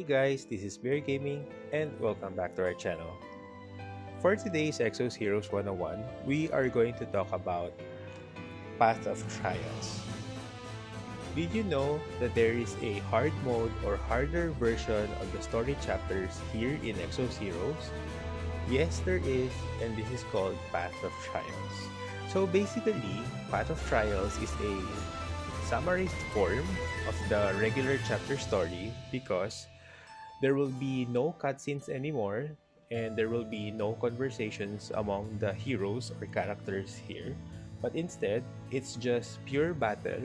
Hey guys, this is Bear Gaming and welcome back to our channel. For today's Exos Heroes 101, we are going to talk about Path of Trials. Did you know that there is a hard mode or harder version of the story chapters here in Exos Heroes? Yes, there is, and this is called Path of Trials. So basically, Path of Trials is a summarized form of the regular chapter story because there will be no cutscenes anymore and there will be no conversations among the heroes or characters here, but instead it's just pure battle,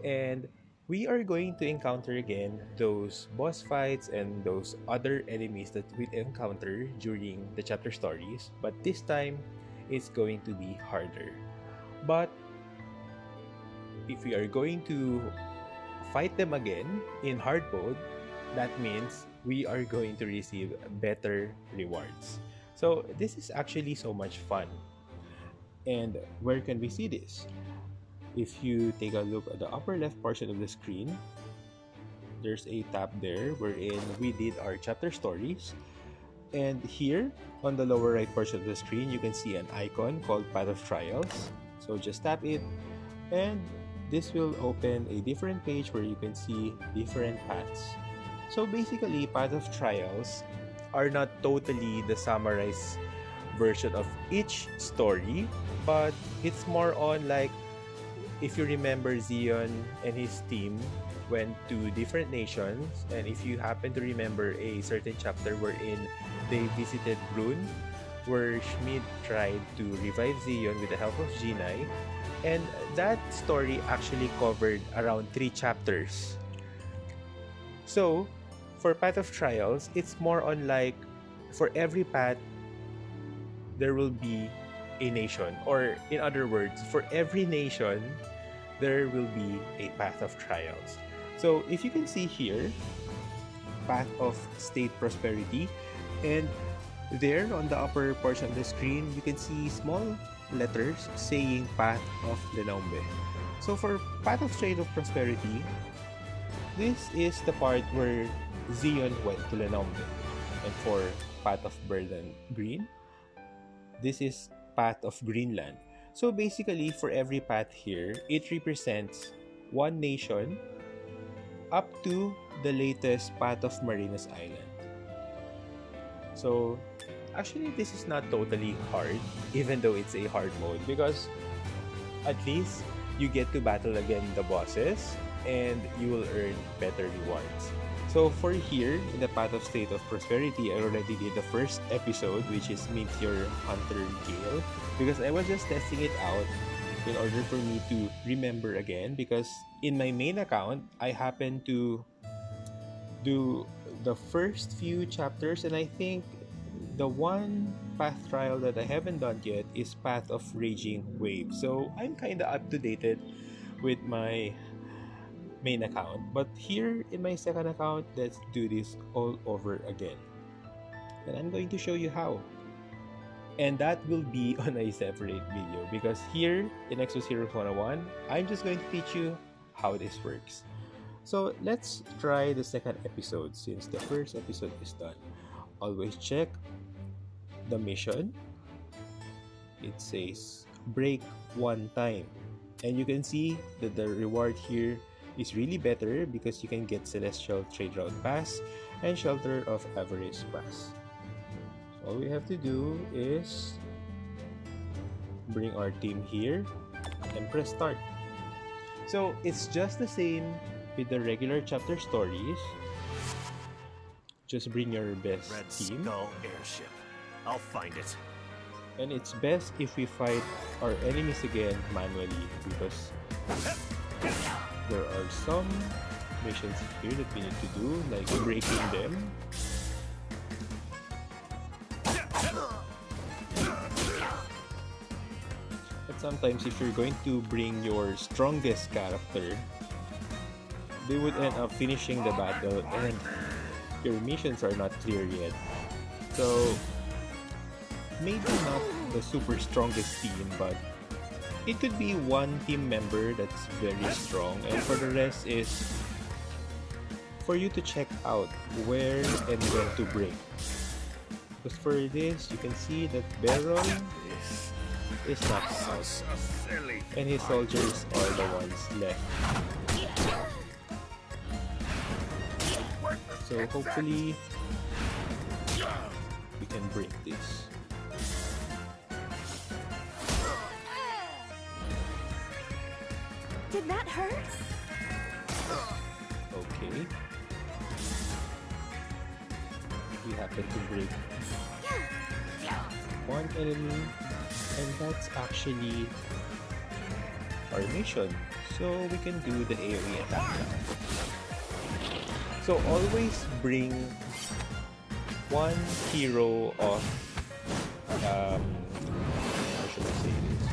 and we are going to encounter again those boss fights and those other enemies that we encounter during the chapter stories, but this time it's going to be harder. But if we are going to fight them again in hard mode, that means we are going to receive better rewards. So this is actually so much fun. And where can we see this? If you take a look at the upper left portion of the screen, there's a tab there wherein we did our chapter stories. And here on the lower right portion of the screen, you can see an icon called Path of Trials. So just tap it and this will open a different page where you can see different paths. So basically, Path of Trials are not totally the summarized version of each story, but it's more on like, if you remember, Zeon and his team went to different nations, and if you happen to remember a certain chapter wherein they visited Brune, where Schmid tried to revive Zeon with the help of Jinai, and that story actually covered around 3 chapters. So, for Path of Trials, it's more on like, for every path, there will be a nation. Or in other words, for every nation, there will be a Path of Trials. So, if you can see here, Path of State Prosperity, and there on the upper portion of the screen, you can see small letters saying Path of Lenombe. So for Path of State of Prosperity, this is the part where Zeon went to Lenombe. And for Path of Burden Green, this is Path of Greenland. So basically, for every path here, it represents one nation up to the latest Path of Marinas Island. So actually, this is not totally hard, even though it's a hard mode, because at least you get to battle again the bosses and you will earn better rewards. So for here, in the Path of State of Prosperity, I already did the first episode, which is Meteor Hunter Gale, because I was just testing it out in order for me to remember again, because in my main account, I happened to do the first few chapters, and I think the one path trial that I haven't done yet is Path of Raging Wave. So I'm kind of up to date with my main account. But here in my second account, let's do this all over again. And I'm going to show you how. And that will be on a separate video, because here in Exos Heroes 101, I'm just going to teach you how this works. So let's try the second episode since the first episode is done. Always check the mission. It says break one time, and you can see that the reward here is really better because you can get Celestial Trade Route Pass and Shelter of Avarice Pass. So all we have to do is bring our team here and press start. So it's just the same with the regular chapter stories. Just bring your best Red team. Skull airship. I'll find it. And it's best if we fight our enemies again manually, because there are some missions here that we need to do, like breaking them. But sometimes if you're going to bring your strongest character, they would end up finishing the battle and your missions are not clear yet. So maybe not the super strongest team, but it could be one team member that's very strong, and for the rest is for you to check out where and when to break. Because for this, you can see that Baron This is knocked out, is so silly. and his soldiers are the ones left. So hopefully, we can break this. Did that hurt? Okay. We happen to break one enemy, and that's actually our mission. So we can do the AoE attack now. So always bring one hero of how should I say this?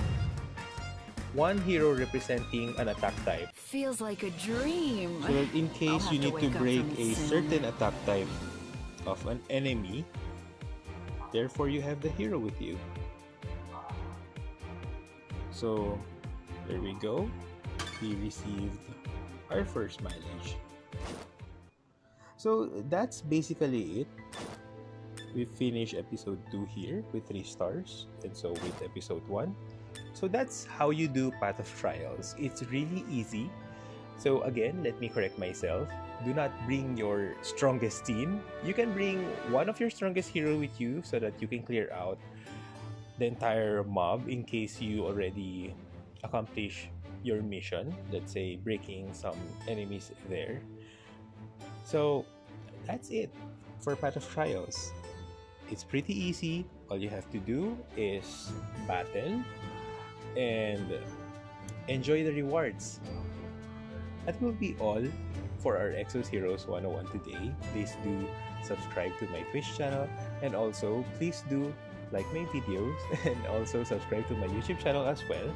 One hero representing an attack type. Feels like a dream. So that in case I'll you have to need to wake up break from a it soon. certain attack type of an enemy, therefore you have the hero with you. So there we go. We received our first mileage. So that's basically it. We finished episode 2 here with 3 stars, and so with episode 1. So that's how you do Path of Trials. It's really easy. So again, let me correct myself. Do not bring your strongest team. You can bring one of your strongest hero with you so that you can clear out the entire mob in case you already accomplish your mission. Let's say breaking some enemies there. So that's it for Path of Trials. It's pretty easy. All you have to do is battle and enjoy the rewards. That will be all for our Exos Heroes 101 today. Please do subscribe to my Twitch channel, and also please do like my videos and also subscribe to my YouTube channel as well,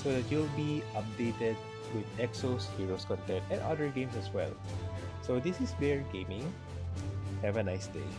so that you'll be updated with Exos Heroes content and other games as well. So this is Bear Gaming. Have a nice day.